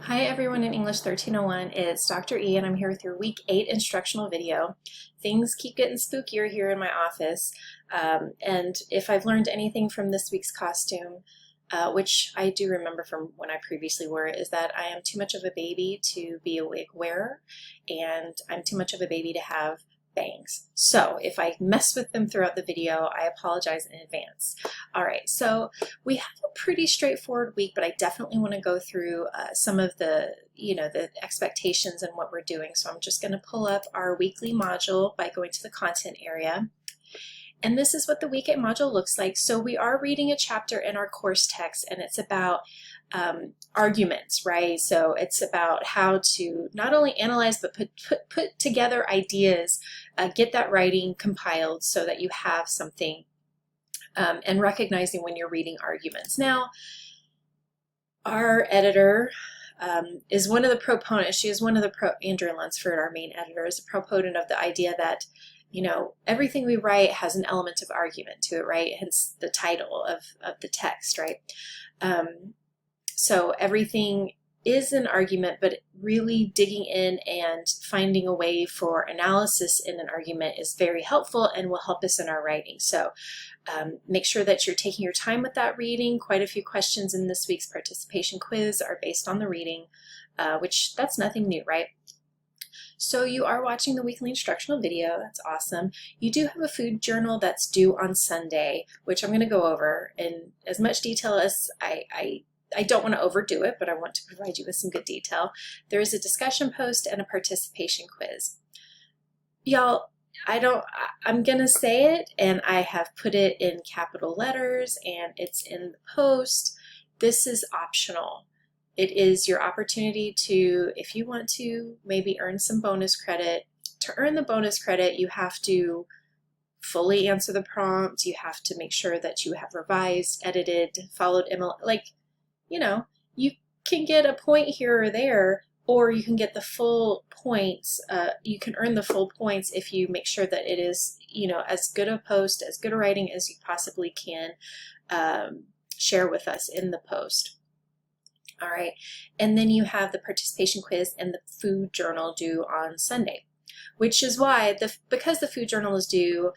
Hi everyone in English 1301, it's Dr. E and I'm here with your week 8 instructional video. Things keep getting spookier here in my office, and if I've learned anything from this week's costume, which I do remember from when I previously wore it, is that I am too much of a baby to be a wig wearer, and I'm too much of a baby to have bangs. So if I mess with them throughout the video, I apologize in advance. All right, so we have a pretty straightforward week, but I definitely want to go through some of the, the expectations and what we're doing. So I'm just going to pull up our weekly module by going to the content area. And this is what the week 8 module looks like. So we are reading a chapter in our course text, and it's about arguments, right? So it's about how to not only analyze, but put together ideas, get that writing compiled so that you have something, and recognizing when you're reading arguments. Now, our editor is one of the proponents. She is one of the Andrea Lunsford, our main editor, is a proponent of the idea that everything we write has an element of argument to it, right? Hence the title of the text, right? So everything is an argument, but really digging in and finding a way for analysis in an argument is very helpful and will help us in our writing. So make sure that you're taking your time with that reading. Quite a few questions in this week's participation quiz are based on the reading, which that's nothing new, right? So you are watching the weekly instructional video. That's awesome. You do have a food journal that's due on Sunday, which I'm going to go over in as much detail as I don't want to overdo it, but I want to provide you with some good detail. There is a discussion post and a participation quiz. Y'all, I'm going to say it, and I have put it in capital letters, and it's in the post. This is optional. It is your opportunity to, if you want to, maybe earn some bonus credit. To earn the bonus credit, you have to fully answer the prompt. You have to make sure that you have revised, edited, followed ML, you can get a point here or there, or you can get the full points. You can earn the full points if you make sure that it is, as good a post, as good a writing as you possibly can share with us in the post. All right, and then you have the participation quiz and the food journal due on Sunday, which is why, because the food journal is due,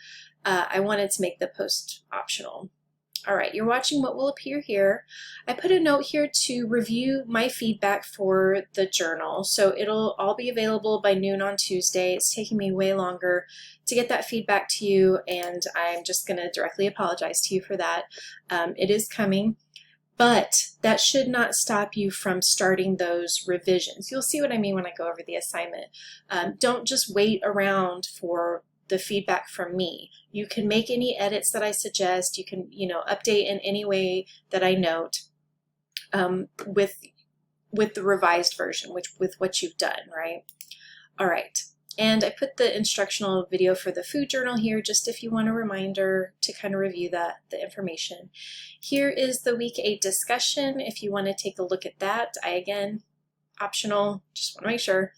I wanted to make the post optional. All right, you're watching what will appear here. I put a note here to review my feedback for the journal. So it'll all be available by noon on Tuesday. It's taking me way longer to get that feedback to you, and I'm just going to directly apologize to you for that. It is coming, but that should not stop you from starting those revisions. You'll see what I mean when I go over the assignment. Don't just wait around for the feedback from me. You can make any edits that I suggest. You can, update in any way that I note with the revised version, with what you've done, right? All right. And I put the instructional video for the food journal here, just if you want a reminder to kind of review the information. Here is the week 8 discussion. If you want to take a look at that, again, optional, just want to make sure.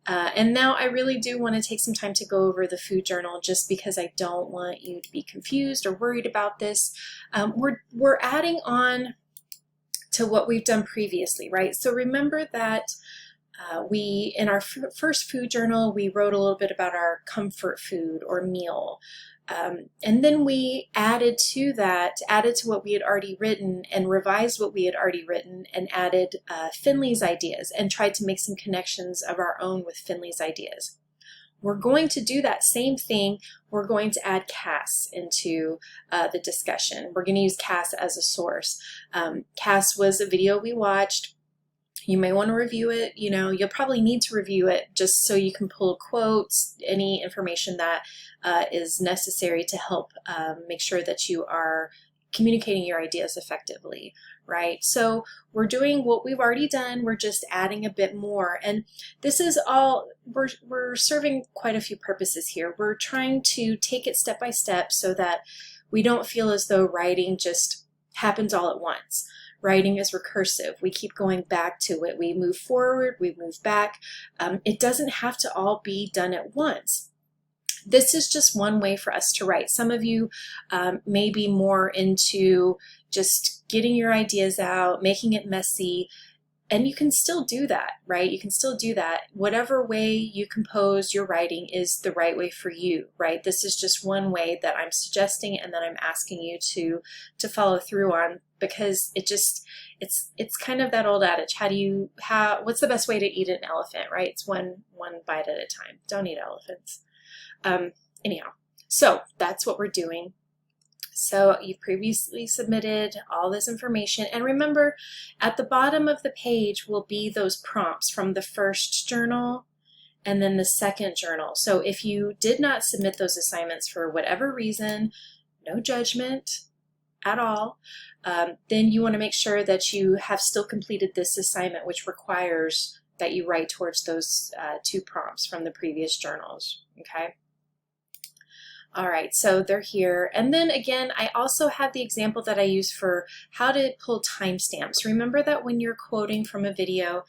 And now I really do want to take some time to go over the food journal, just because I don't want you to be confused or worried about this. We're adding on to what we've done previously, right? So remember that in our first food journal, we wrote a little bit about our comfort food or meal. And then we added to what we had already written and revised what we had already written and added Finley's ideas and tried to make some connections of our own with Finley's ideas. We're going to do that same thing. We're going to add Cass into the discussion. We're going to use Cass as a source. Cass was a video we watched. You may want to review it. You'll probably need to review it just so you can pull quotes, any information that is necessary to help make sure that you are communicating your ideas effectively, right? So we're doing what we've already done. We're just adding a bit more. And this is all, we're serving quite a few purposes here. We're trying to take it step by step so that we don't feel as though writing just happens all at once. Writing is recursive. We keep going back to it. We move forward, we move back. It doesn't have to all be done at once. This is just one way for us to write. Some of you may be more into just getting your ideas out, making it messy. And you can still do that, right? You can still do that. Whatever way you compose your writing is the right way for you, right? This is just one way that I'm suggesting and that I'm asking you to follow through on, because it's kind of that old adage. What's the best way to eat an elephant, right? It's one bite at a time. Don't eat elephants. Anyhow, so that's what we're doing. So you've previously submitted all this information, and remember, at the bottom of the page will be those prompts from the first journal and then the second journal. So if you did not submit those assignments for whatever reason, no judgment at all, then you want to make sure that you have still completed this assignment, which requires that you write towards those 2 prompts from the previous journals, okay? All right, so they're here. And then again, I also have the example that I use for how to pull timestamps. Remember that when you're quoting from a video,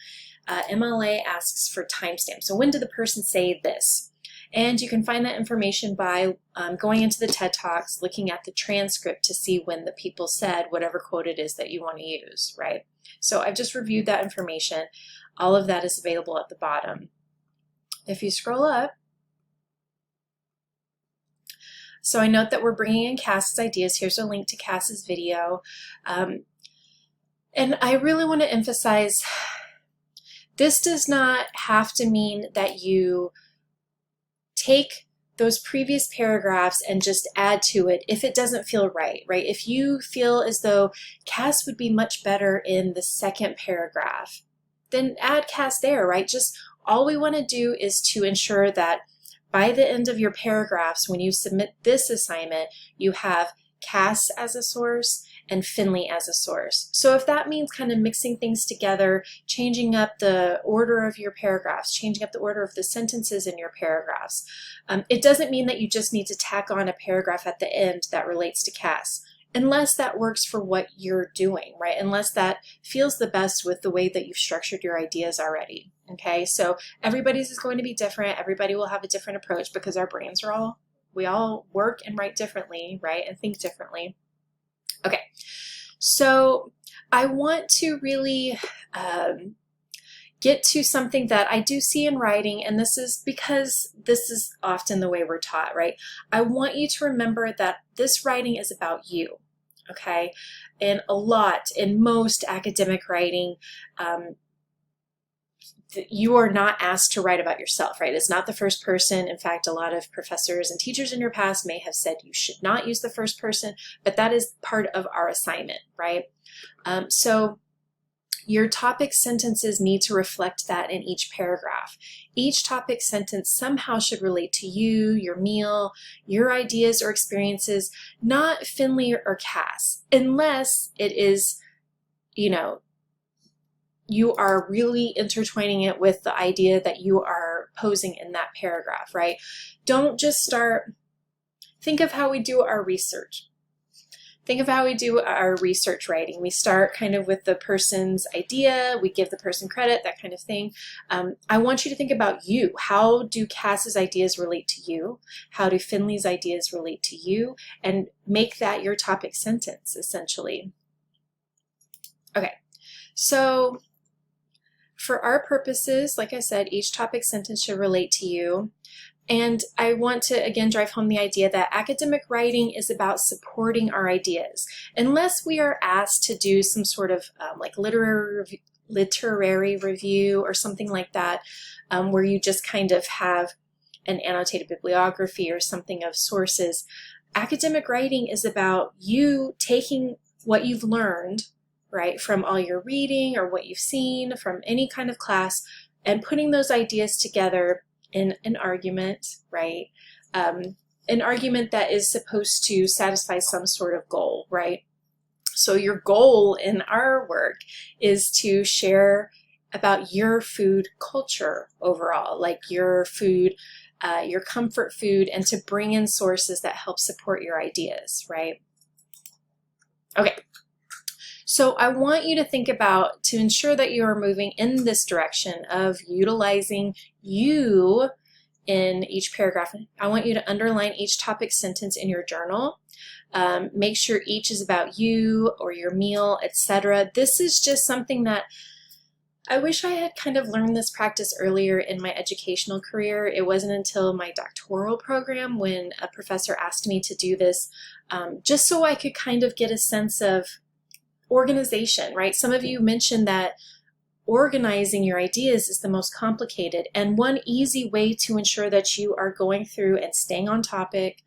MLA asks for timestamps. So when did the person say this? And you can find that information by going into the TED Talks, looking at the transcript to see when the people said whatever quote it is that you want to use, right? So I've just reviewed that information. All of that is available at the bottom. If you scroll up, so I note that we're bringing in Cass's ideas. Here's a link to Cass's video. And I really want to emphasize, this does not have to mean that you take those previous paragraphs and just add to it if it doesn't feel right, right? If you feel as though Cass would be much better in the second paragraph, then add Cass there, right? Just all we want to do is to ensure that by the end of your paragraphs, when you submit this assignment, you have Cass as a source and Finley as a source. So if that means kind of mixing things together, changing up the order of your paragraphs, changing up the order of the sentences in your paragraphs, it doesn't mean that you just need to tack on a paragraph at the end that relates to Cass, unless that works for what you're doing, right? Unless that feels the best with the way that you've structured your ideas already. Okay, so everybody's is going to be different. Everybody will have a different approach because our brains are we all work and write differently, right? And think differently. Okay, so I want to really get to something that I do see in writing, and this is because this is often the way we're taught, right? I want you to remember that this writing is about you, okay? And in most academic writing, you are not asked to write about yourself, right? It's not the first person. In fact, a lot of professors and teachers in your past may have said you should not use the first person, but that is part of our assignment, right? So your topic sentences need to reflect that in each paragraph. Each topic sentence somehow should relate to you, your meal, your ideas or experiences, not Finley or Cass, unless it is, you are really intertwining it with the idea that you are posing in that paragraph, right? Don't just think of how we do our research. Think of how we do our research writing. We start kind of with the person's idea, we give the person credit, that kind of thing. I want you to think about you. How do Cass's ideas relate to you? How do Finley's ideas relate to you? And make that your topic sentence, essentially. Okay, so for our purposes, like I said, each topic sentence should relate to you. And I want to, again, drive home the idea that academic writing is about supporting our ideas. Unless we are asked to do some sort of like literary review or something like that, where you just kind of have an annotated bibliography or something of sources, academic writing is about you taking what you've learned, right, from all your reading or what you've seen from any kind of class and putting those ideas together in an argument, right? An argument that is supposed to satisfy some sort of goal, right? So your goal in our work is to share about your food culture overall, like your food, your comfort food, and to bring in sources that help support your ideas, right? Okay. So I want you to think about, to ensure that you are moving in this direction of utilizing you in each paragraph, I want you to underline each topic sentence in your journal. Make sure each is about you or your meal, etc. This is just something that I wish I had kind of learned this practice earlier in my educational career. It wasn't until my doctoral program when a professor asked me to do this, just so I could kind of get a sense of organization, right? Some of you mentioned that organizing your ideas is the most complicated, and one easy way to ensure that you are going through and staying on topic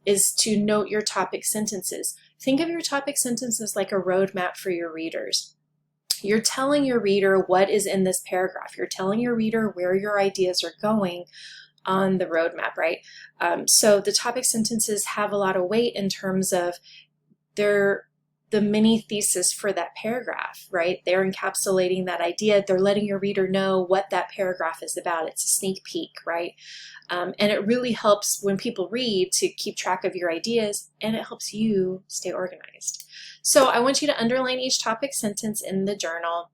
is to note your topic sentences. Think of your topic sentences like a roadmap for your readers. You're telling your reader what is in this paragraph. You're telling your reader where your ideas are going on the roadmap, right? So the topic sentences have a lot of weight in terms of they're the mini thesis for that paragraph, right? They're encapsulating that idea. They're letting your reader know what that paragraph is about. It's a sneak peek, right? And it really helps when people read to keep track of your ideas, and it helps you stay organized. So I want you to underline each topic sentence in the journal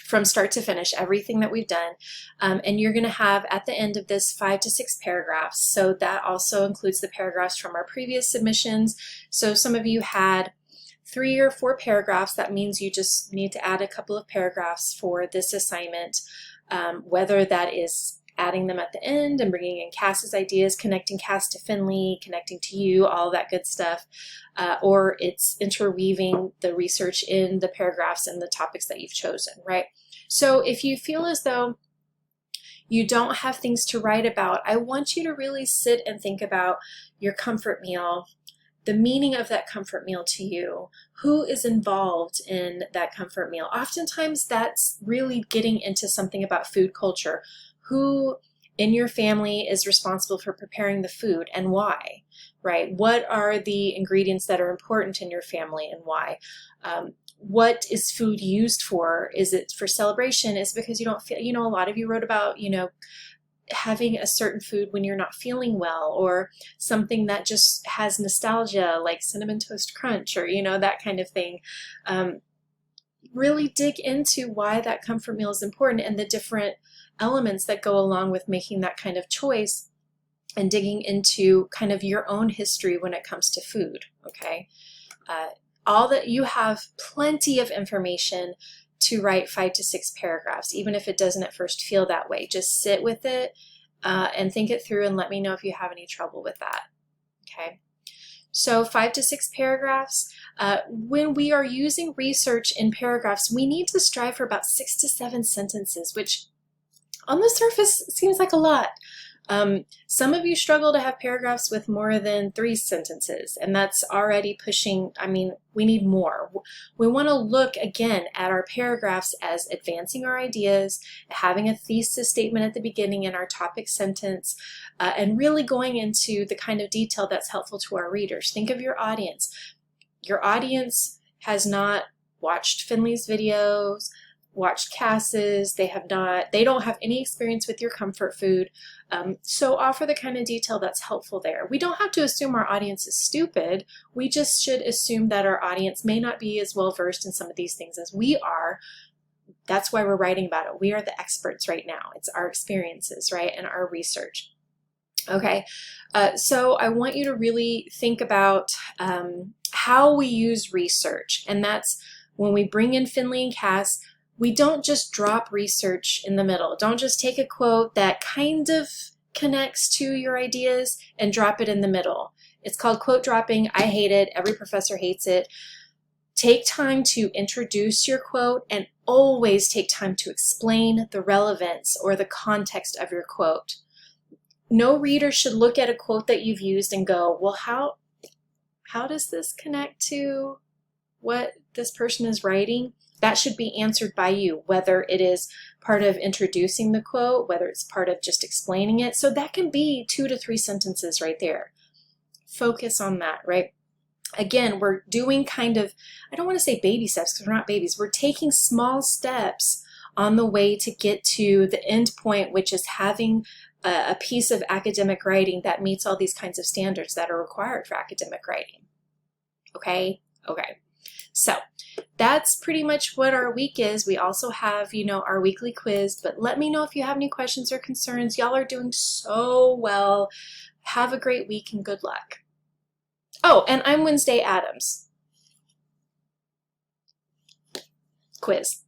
from start to finish, everything that we've done. And you're going to have at the end of this 5 to 6 paragraphs. So that also includes the paragraphs from our previous submissions. So some of you had 3 or 4 paragraphs. That means you just need to add a couple of paragraphs for this assignment, whether that is adding them at the end and bringing in Cass's ideas, connecting Cass to Finley, connecting to you, all that good stuff, or it's interweaving the research in the paragraphs and the topics that you've chosen, right? So if you feel as though you don't have things to write about, I want you to really sit and think about your comfort meal, the meaning of that comfort meal to you, who is involved in that comfort meal. Oftentimes that's really getting into something about food culture. Who in your family is responsible for preparing the food and why, right? What are the ingredients that are important in your family and why? What is food used for? Is it for celebration? Is it because you don't feel, a lot of you wrote about, having a certain food when you're not feeling well, or something that just has nostalgia like Cinnamon Toast Crunch, or, that kind of thing. Really dig into why that comfort meal is important and the different elements that go along with making that kind of choice, and digging into kind of your own history when it comes to food, okay? All that you have plenty of information to write 5 to 6 paragraphs, even if it doesn't at first feel that way. Just sit with it and think it through and let me know if you have any trouble with that, okay? So 5 to 6 paragraphs. When we are using research in paragraphs, we need to strive for about 6 to 7 sentences, which on the surface seems like a lot. Some of you struggle to have paragraphs with more than 3 sentences, and that's already pushing. We need more. We want to look again at our paragraphs as advancing our ideas, having a thesis statement at the beginning in our topic sentence, and really going into the kind of detail that's helpful to our readers. Think of your audience. Your audience has not watched Finley's videos, watched Cass's, they don't have any experience with your comfort food. So offer the kind of detail that's helpful there. We don't have to assume our audience is stupid. We just should assume that our audience may not be as well versed in some of these things as we are. That's why we're writing about it. We are the experts right now. It's our experiences, right, and our research. Okay, so I want you to really think about how we use research, and that's when we bring in Finley and Cass. We don't just drop research in the middle. Don't just take a quote that kind of connects to your ideas and drop it in the middle. It's called quote dropping. I hate it. Every professor hates it. Take time to introduce your quote, and always take time to explain the relevance or the context of your quote. No reader should look at a quote that you've used and go, well, how does this connect to what this person is writing? That should be answered by you, whether it is part of introducing the quote, whether it's part of just explaining it. So that can be 2 to 3 sentences right there. Focus on that, right? Again, we're doing kind of, I don't want to say baby steps because we're not babies. We're taking small steps on the way to get to the end point, which is having a piece of academic writing that meets all these kinds of standards that are required for academic writing. Okay? Okay. So that's pretty much what our week is. We also have, our weekly quiz, but let me know if you have any questions or concerns. Y'all are doing so well. Have a great week and good luck. Oh, and I'm Wednesday Adams. Quiz.